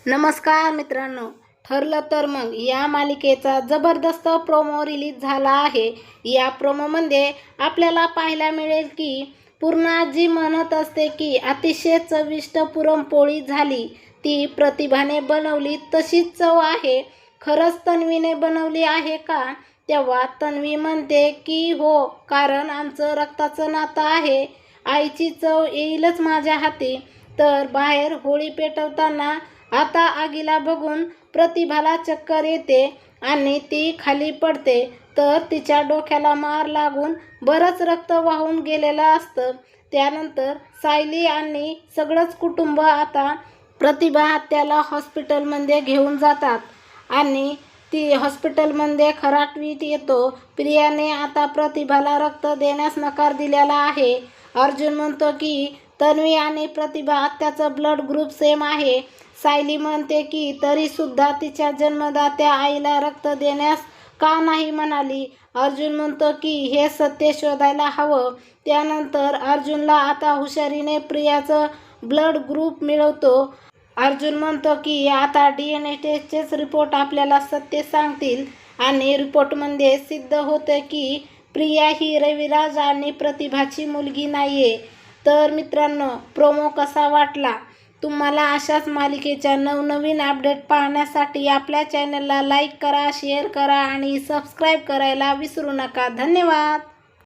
नमस्कार मित्रांनो, ठरलं तर मग या मालिकेचा जबरदस्त प्रोमो रिलीज झाला आहे। या प्रोमोमध्ये आपल्याला पाहायला मिळेल की पूर्णाजी म्हणत असते की अतिशय चविष्ट पुरणपोळी झाली, ती प्रतिभाने बनवली तशीच चव आहे। खरंच तन्वीने बनवली आहे का? तेव्हा तन्वी म्हणते की हो, कारण आमचं रक्ताचं नातं आहे, आईची चव येईलच माझ्या हाती। तर बाहेर होळी पेटवताना आता आगीला बघून प्रतिभाला चक्कर येते आणि ती खाली पडते, तर तिच्या डोक्याला मार लागून बरंच रक्त वाहून गेलेलं असतं। त्यानंतर सायली आणि सगळंच कुटुंब आता प्रतिभा आत्याला हॉस्पिटलमध्ये घेऊन जातात आणि ती हॉस्पिटलमध्ये खरा ट्विट येतो, प्रियाने आता प्रतिभाला रक्त देण्यास नकार दिलेला आहे। अर्जुन म्हणतो की तन्वी आणि प्रतिभा आत्याचं ब्लड ग्रुप सेम आहे। सायली म्हणते की तरीसुद्धा तिच्या जन्मदात्या आईला रक्त देण्यास का नाही म्हणाली। अर्जुन म्हणतो की हे सत्य शोधायला हवं। त्यानंतर अर्जुनला आता हुशारीने प्रियाचं ब्लड ग्रुप मिळवतो। अर्जुन म्हणतो की आता DNA टेस्टचेच रिपोर्ट आपल्याला सत्य सांगतील आणि रिपोर्टमध्ये सिद्ध होतं की प्रिया ही रविराज आणि प्रतिभाची मुलगी नाहीये। तर मित्रांनो, प्रोमो कसा वाटला तुम्हाला? अशाच मालिकेच्या नवनवीन अपडेट पाहण्यासाठी आपल्या चॅनलला लाईक करा, शेअर करा आणि सबस्क्राईब करायला विसरू नका। धन्यवाद।